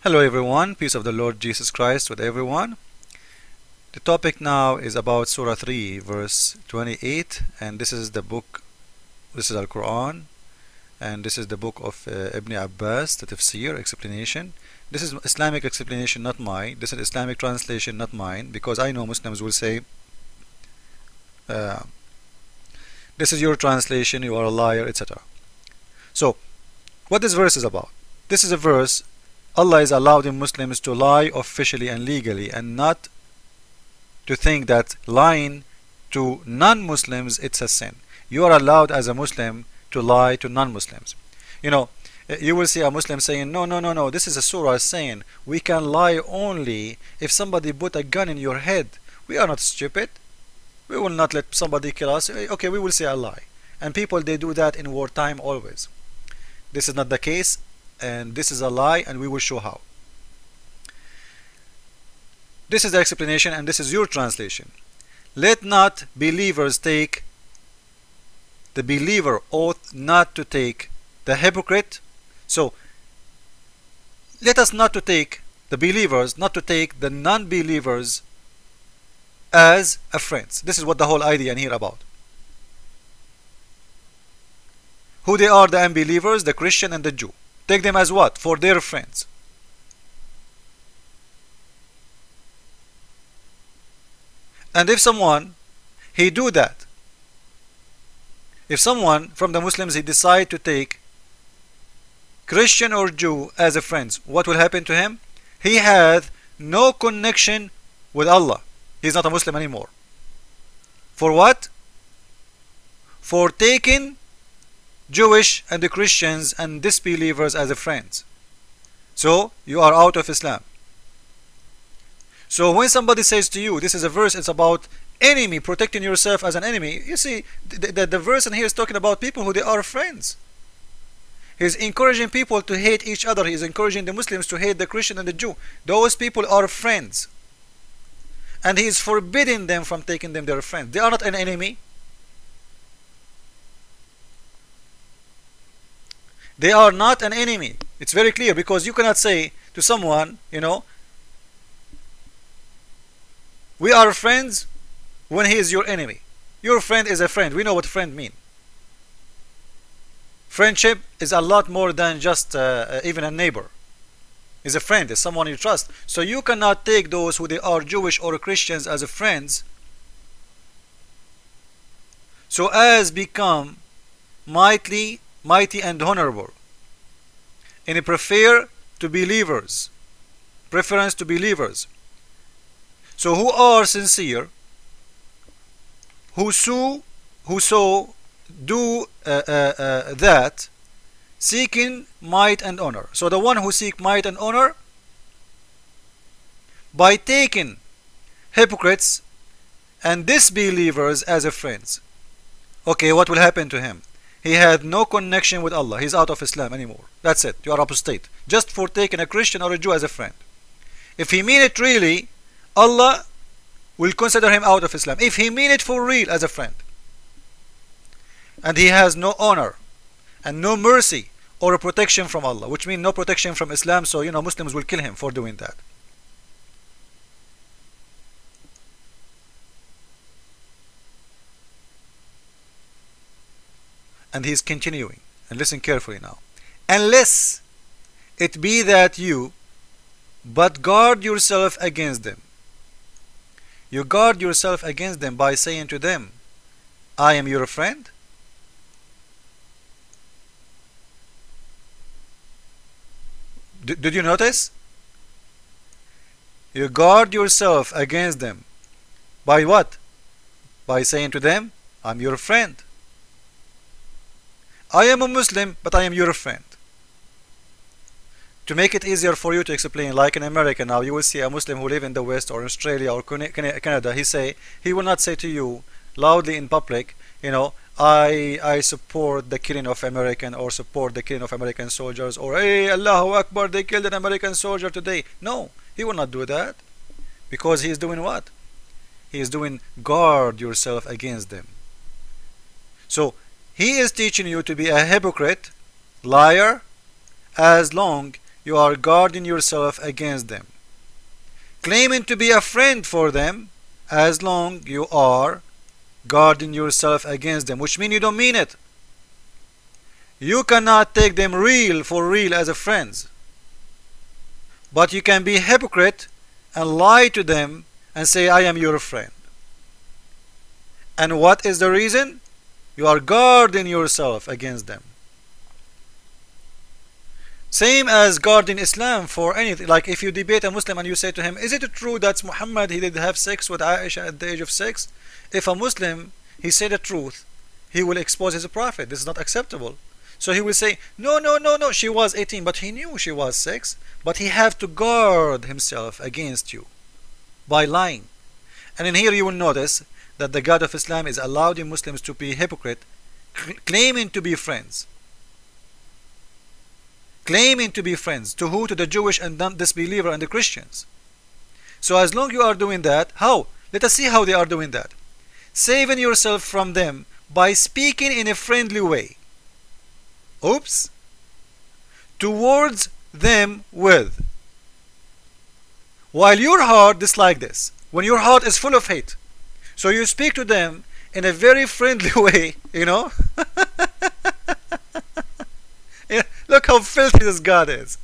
Hello everyone, peace of the Lord Jesus Christ with everyone. The topic now is about Surah 3 verse 28, and this is the book, this is Al-Quran, and this is the book of Ibn Abbas, the tafsir, explanation. This is Islamic explanation, not mine. This is Islamic translation, not mine, because I know Muslims will say uh, this is your translation, you are a liar, etc. So what this verse is about? This is a verse Allah is allowing Muslims to lie officially and legally, and not to think that lying to non-Muslims it's a sin. You are allowed as a Muslim to lie to non-Muslims. You know, you will see a Muslim saying, no, this is a surah saying we can lie only if somebody put a gun in your head. We are not stupid. We will not let somebody kill us. Okay, we will say a lie. And people, they do that in wartime always. This is not the case, and this is a lie, and we will show how. This is the explanation, and this is your translation. Let not believers take, the believer ought not to take the hypocrite. So let us not to take the believers, not to take the non-believers as a friends. This is what the whole idea in here about. Who they are, the unbelievers, the Christian and the Jew. Take them as what? For their friends. And if someone, he do that, if someone from the Muslims, he decide to take Christian or Jew as a friend, what will happen to him? He has no connection with Allah. He's not a Muslim anymore. For what? For taking Jewish and the Christians and disbelievers as a friends. So you are out of Islam. So when somebody says to you, this is a verse, it's about enemy, protecting yourself as an enemy. You see, the verse in here is talking about people who they are friends. He's encouraging people to hate each other. He's encouraging the Muslims to hate the Christian and the Jew. Those people are friends. And he is forbidding them from taking them their friends. They are not an enemy. They are not an enemy. It's very clear, because you cannot say to someone, you know, we are friends when he is your enemy. Your friend is a friend. We know what friend mean. Friendship is a lot more than just even a neighbor. Is a friend, is someone you trust. So you cannot take those who they are Jewish or Christians as a friends, so as become mighty and honorable, and prefer to believers, preference to believers. So who are sincere, who so do that, seeking might and honor. So the one who seek might and honor by taking hypocrites and disbelievers as a friends. Okay, what will happen to him? He had no connection with Allah. He's out of Islam anymore. That's it. You are apostate. Just for taking a Christian or a Jew as a friend. If he mean it really, Allah will consider him out of Islam. If he mean it for real as a friend. And he has no honor and no mercy or a protection from Allah, which means no protection from Islam. So, you know, Muslims will kill him for doing that. And he's continuing, and listen carefully now. Unless it be that you but guard yourself against them. You guard yourself against them by saying to them, I am your friend. Did you notice? You guard yourself against them by what? By saying to them, I'm your friend. I am a Muslim, but I am your friend. To make it easier for you to explain, like in America now, you will see a Muslim who live in the West or Australia or Canada. He will not say to you loudly in public, you know, I support the killing of American, or support the killing of American soldiers, or hey, Allahu Akbar, they killed an American soldier today. No, he will not do that, because he is doing what? He is doing guard yourself against them. So he is teaching you to be a hypocrite, liar, as long you are guarding yourself against them. Claiming to be a friend for them, as long you are guarding yourself against them, which means you don't mean it. You cannot take them real for real as a friends, but you can be hypocrite and lie to them and say, I am your friend. And what is the reason? You are guarding yourself against them. Same as guarding Islam for anything. Like if you debate a Muslim and you say to him, is it true that Muhammad he did have sex with Aisha at the age of 6? If a Muslim he say the truth, he will expose his prophet. This is not acceptable. So he will say, no, no, no, no, she was 18, but he knew she was 6. But he have to guard himself against you by lying. And in here you will notice that the God of Islam is allowing Muslims to be hypocrite, claiming to be friends. Claiming to be friends. To who? To the Jewish and disbeliever and the Christians. So as long you are doing that, how? Let us see how they are doing that. Saving yourself from them by speaking in a friendly way. Oops. Towards them with. While your heart dislike this. When your heart is full of hate. So you speak to them in a very friendly way, you know. Yeah, look how filthy this God is.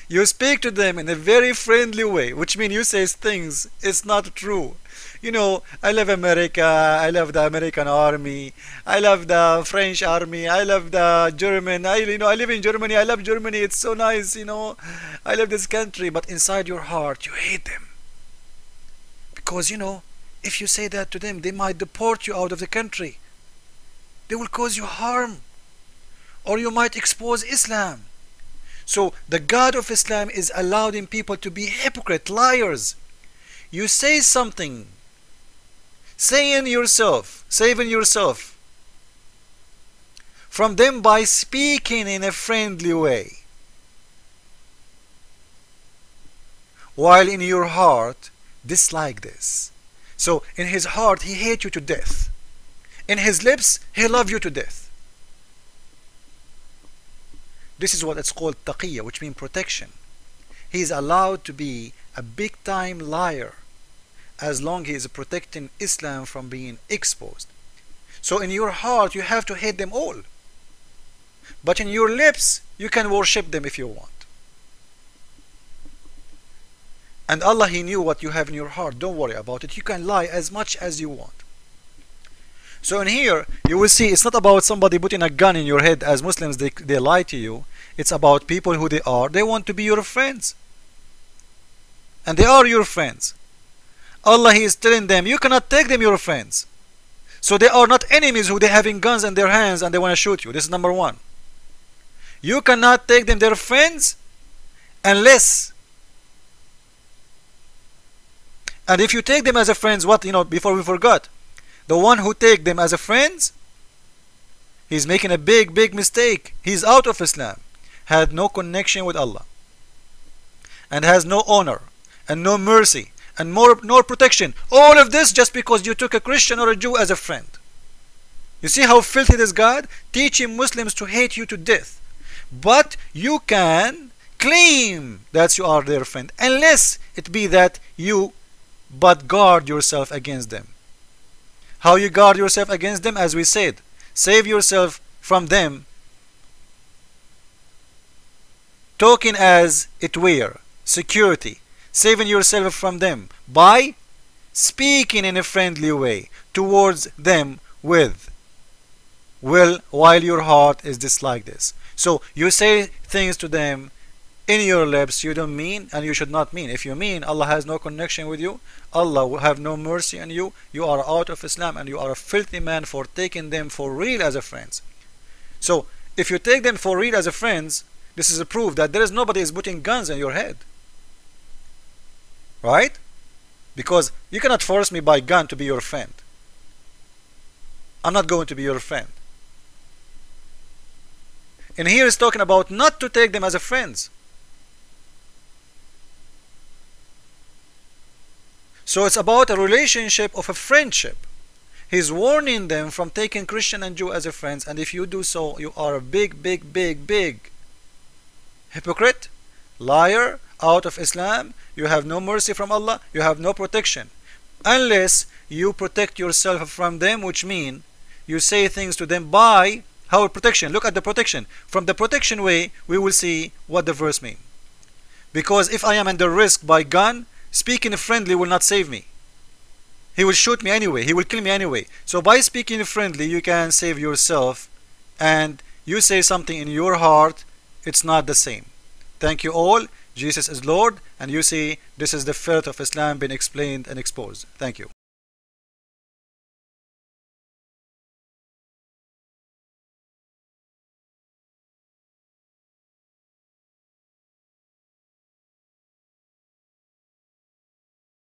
You speak to them in a very friendly way, which means you say things it's not true. You know, I love America, I love the American army, I love the French army, I love the German, I live in Germany, I love Germany, it's so nice, I love this country, but inside your heart you hate them. Because if you say that to them, they might deport you out of the country. They will cause you harm. Or you might expose Islam. So the God of Islam is allowing people to be hypocrite, liars. You say something, saving yourself from them by speaking in a friendly way. While in your heart, dislike this. So in his heart, he hates you to death. In his lips, he loves you to death. This is what it's called taqiyya, which means protection. He is allowed to be a big time liar as long as he is protecting Islam from being exposed. So in your heart you have to hate them all. But in your lips you can worship them if you want. And Allah, He knew what you have in your heart. Don't worry about it. You can lie as much as you want. So in here, you will see it's not about somebody putting a gun in your head. As Muslims, they lie to you. It's about people who they are. They want to be your friends. And they are your friends. Allah, He is telling them, you cannot take them your friends. So they are not enemies who they having guns in their hands and they want to shoot you. This is number one. You cannot take them their friends unless... And if you take them as a friends, what, before we forgot, the one who take them as a friends, he's making a big, big mistake. He's out of Islam, had no connection with Allah, and has no honor, and no mercy, and nor protection. All of this just because you took a Christian or a Jew as a friend. You see how filthy this God? Teaching Muslims to hate you to death. But you can claim that you are their friend, unless it be that you but guard yourself against them. How you guard yourself against them? As we said, save yourself from them, talking as it were, security, saving yourself from them by speaking in a friendly way towards them with, while your heart is dislike this. So you say things to them in your lips you don't mean, and you should not mean. If you mean, Allah has no connection with you, Allah will have no mercy on you, you are out of Islam, and you are a filthy man for taking them for real as a friends. So if you take them for real as a friends, this is a proof that there is nobody is putting guns in your head, right? Because you cannot force me by gun to be your friend. I'm not going to be your friend. And here is talking about not to take them as a friends. So it's about a relationship of a friendship. He's warning them from taking Christian and Jew as a friends, and if you do so, you are a big, big, big, big hypocrite, Liar, out of Islam. You have no mercy from Allah. You have no protection. Unless you protect yourself from them, which mean you say things to them by how protection. Look at the protection. From the protection way, we will see what the verse means. Because if I am under risk by gun, speaking friendly will not save me. He will shoot me anyway. He will kill me anyway. So by speaking friendly, you can save yourself. And you say something in your heart, it's not the same. Thank you all. Jesus is Lord. And you see, this is the faith of Islam being explained and exposed. Thank you.